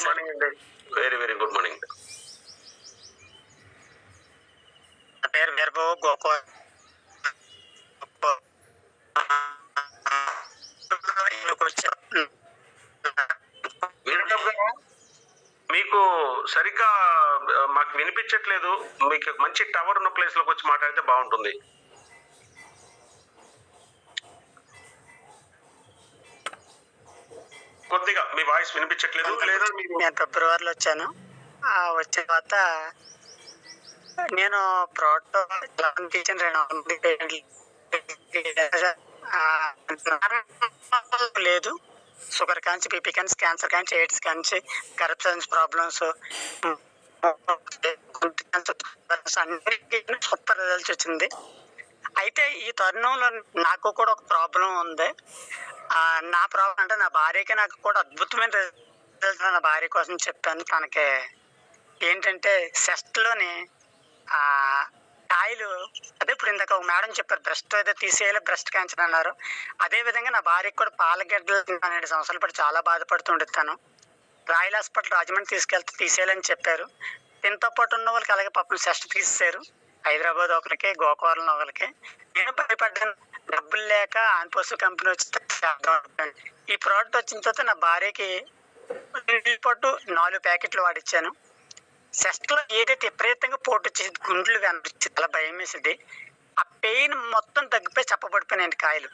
Morning sir. Very very good morning. నా పేరు వీరబాబు గోకో. మీకు సరిగ్గా మాకు వినిపించట్లేదు. మీకు మంచి టవర్ ఉన్న ప్లేస్ లోకి వచ్చి మాట్లాడితే బాగుంటుంది. కొద్దిగా మీ వాయిస్ వినిపించట్లేదు. లేదా నేను ఫిబ్రవరిలో వచ్చాను. వచ్చిన తర్వాత నేను ప్రోటో లేదు, షుగర్ కాంచి, బీపీ కాంచి, క్యాన్సర్ కాంచి, ఎయిడ్స్ కాంచి, కరప్షన్స్ ప్రాబ్లమ్స్, అన్నిటికీ సూపర్ రిజల్ట్స్ వచ్చింది. అయితే ఈ తరుణంలో నాకు కూడా ఒక ప్రాబ్లం ఉంది. నా ప్రాబ్లం అంటే నా భార్యకి నాకు కూడా అద్భుతమైన రిజల్ట్ నా భార్య కోసం చెప్పాను. తనకి ఏంటంటే సెస్ట్లోని కాయలు, అదే ఇప్పుడు ఇందాక ఒక మేడం చెప్పారు బ్రెస్ట్ ఏదో తీసేయాలి, బ్రెస్ట్ క్యాన్సర్ అన్నారు. అదేవిధంగా నా భార్యకి కూడా పాలగడ్డలు 12 సంవత్సరాల పాటు చాలా బాధపడుతుండేది. తను రాయల్ హాస్పిటల్ రాజమండ్రి తీసుకెళ్తే తీసేయాలని చెప్పారు. దీంతో పాటు ఉన్న వాళ్ళకి అలాగే పాపం సెస్ట్ తీసేశారు. హైదరాబాద్ ఒకరికి, గోకవరం ఒకరికి. నేను భయపడ్డాను, డబ్బులు లేక ఆన్పోస్ కంపెనీ వచ్చి ఈ ప్రోడక్ట్ వచ్చిన తర్వాత నా భార్యకి పట్టు 4 ప్యాకెట్లు వాడిచ్చాను. సెస్ట్లో ఏదైతే విపరీతంగా పోటు వచ్చేది, గుండ్లు కనిపించింది, చాలా భయం వేసింది. ఆ పెయిన్ మొత్తం తగ్గిపోయి చెప్పబడిపోయినాయండి కాయలు.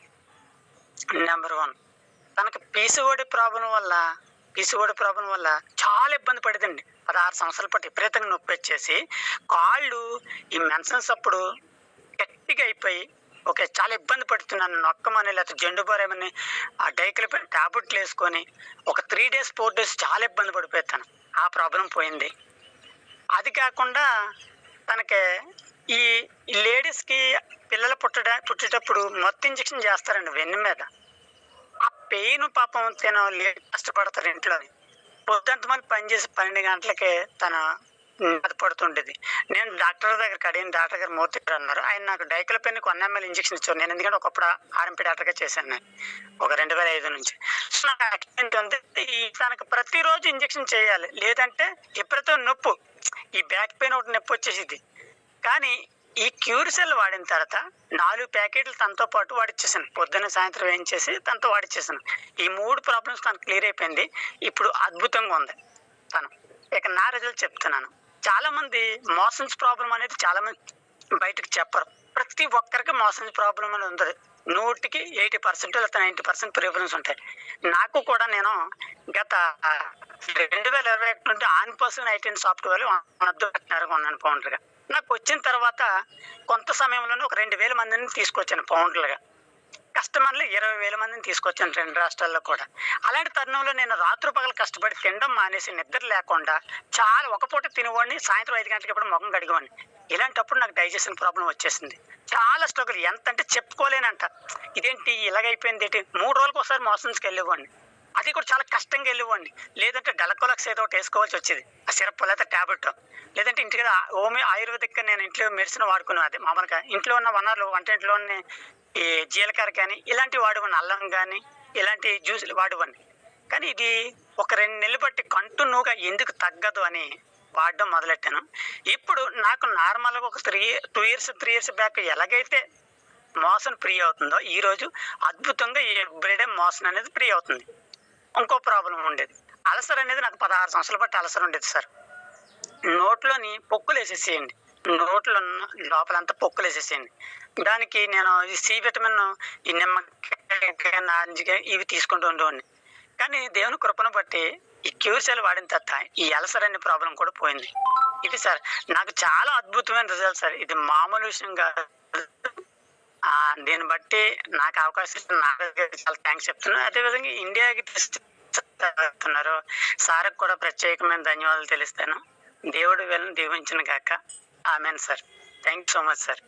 నెంబర్ 1, తనకు పీసీఓడి ప్రాబ్లం వల్ల చాలా ఇబ్బంది పడేదండి. 16 సంవత్సరాల పాటు విపరీతంగా నొప్పి వచ్చేసి కాళ్ళు ఈ మెన్సన్స్ అప్పుడు గట్టిగా అయిపోయి చాలా ఇబ్బంది పడుతున్నాను. నొక్కమని లేకపోతే జెండు బారేమని ఆ డైక్లోఫెన్ టాబ్లెట్లు వేసుకొని ఒక 3 days 4 days చాలా ఇబ్బంది పడిపోతాను. ఆ ప్రాబ్లం పోయింది. అది కాకుండా తనకి ఈ లేడీస్కి పిల్లలు పుట్టేటప్పుడు మొత్తం ఇంజక్షన్ చేస్తారండి వెన్ను మీద. ఆ పెయిన్ పాపం తను కష్టపడతారు ఇంట్లోని. పొద్దుంత మళ్ళీ పనిచేసి 12 గంటలకి తన బాధపడుతుండేది. నేను డాక్టర్ దగ్గరికి అడిగిన, డాక్టర్ గారు మూర్తి అన్నారు. ఆయన నాకు డైక్లోఫెన్ 1 ml ఇంజక్షన్ ఇచ్చారు. నేను ఎందుకంటే ఒకప్పుడు ఆర్ఎంపీ డాక్టర్గా చేశాను నేను ఒక 2005 నుంచి. సో నాకు యాక్సిడెంట్ ఉంది, తనకు ప్రతిరోజు ఇంజక్షన్ చేయాలి, లేదంటే ఎప్పుడైతే నొప్పు, ఈ బ్యాక్ పెయిన్ ఒకటి నొప్పి వచ్చేసింది. కానీ ఈ క్యూర్సెల్ వాడిన తర్వాత 4 ప్యాకెట్లు తనతో పాటు వాడిచ్చేసాను. పొద్దున్న సాయంత్రం వేయించేసి తనతో వాడిచ్చేసాను. ఈ 3 ప్రాబ్లమ్స్ తనకు క్లియర్ అయిపోయింది. ఇప్పుడు అద్భుతంగా ఉంది తను. ఇక నా రిజల్ట్ చెప్తున్నాను. చాలా మంది మోషన్స్ ప్రాబ్లం అనేది చాలా మంది బయటకు చెప్పరు. ప్రతి ఒక్కరికి మోషన్స్ ప్రాబ్లం అనేది ఉంటుంది. 100కి 80% లేదా 90% ప్రిఫరెన్స్ ఉంటాయి. నాకు కూడా నేను గత 2021 నుండి ఆన్పోస్ నైటిన్ సాఫ్ట్వేర్ కొన్నాను పౌండర్గా. నాకు వచ్చిన తర్వాత కొంత సమయంలోనే ఒక 2,000 మందిని తీసుకొచ్చాను పౌండర్లుగా. కస్టమర్లు 20,000 మందిని తీసుకొచ్చాను 2 రాష్ట్రాల్లో కూడా. అలాంటి తరుణంలో నేను రాత్రి పగలు కష్టపడి తినడం మానేసి నిద్ర లేకుండా చాలా ఒక పూట తినేవాడిని, సాయంత్రం 5 గంటలకి ఎప్పుడు ముఖం కడిగేవాడిని. ఇలాంటప్పుడు నాకు డైజెషన్ ప్రాబ్లం వచ్చేసింది. చాలా స్ట్రగుల్, ఎంత అంటే చెప్పుకోలేనంట. ఇదేంటి ఇలాగైపోయింది ఏంటి. 3 రోజులకు ఒకసారి మోషన్స్కి వెళ్ళేవాడిని. అది కూడా చాలా కష్టంగా వెళ్ళేవాడిని. లేదంటే గలకోలక్స్ ఏదో ఒకటి వేసుకోవాల్సి వచ్చేది, ఆ సిరప్ లేదా ట్యాబ్లెట్. లేదంటే ఇంటికి ఆయుర్వేదిక్గా నేను ఇంట్లో మెడిసిన్ వాడుకున్నాను. అదే మామూలుగా ఇంట్లో ఉన్న వనరులు, వంటింట్లోని ఈ జీలకర్ర కానీ ఇలాంటివి వాడేవాడిని, అల్లం కానీ ఇలాంటి జ్యూసులు వాడేవాడిని. కానీ ఇది ఒక 2 నెలలు బట్టి కంటిన్యూగా ఎందుకు తగ్గదు అని వాడడం మొదలెట్టాను. ఇప్పుడు నాకు నార్మల్గా ఒక 3 years బ్యాక్ ఎలాగైతే మోషన్ ఫ్రీ అవుతుందో ఈరోజు అద్భుతంగా ఎవ్రీడే మోషన్ అనేది ఫ్రీ అవుతుంది. ఇంకో ప్రాబ్లం ఉండేది, అల్సర్ అనేది నాకు 16 సంవత్సరాల బట్టి అల్సర్ ఉండేది సార్. నోట్లోని పొక్కులు వేసేసేయండి, నోట్లో లోపలంతా పొక్కులు వేసేసేయండి. దానికి నేను ఈ సి విటమిన్, ఈ నిమ్మకాయ, నారింజకాయ ఇవి తీసుకుంటూ ఉండేవాడిని. కానీ దేవుని కృపను బట్టి ఈ క్యూర్సెల్ వాడిన తర్వాత ఈ అల్సర్ అనే ప్రాబ్లం కూడా పోయింది. ఇది సార్ నాకు చాలా అద్భుతమైన రిజల్ట్ సార్. ఇది మామూలు విషయం కాదు. దీన్ని బట్టి నాకు అవకాశం ఇచ్చిన నాకు చాలా థ్యాంక్స్ చెప్తున్నాను. అదేవిధంగా ఇండియాకి తీసుకున్నారు సార్కి కూడా ప్రత్యేకమైన ధన్యవాదాలు తెలుస్తాను. దేవుడు వీళ్ళని దీవించిన గాక. Amen sir. Thank you so much sir.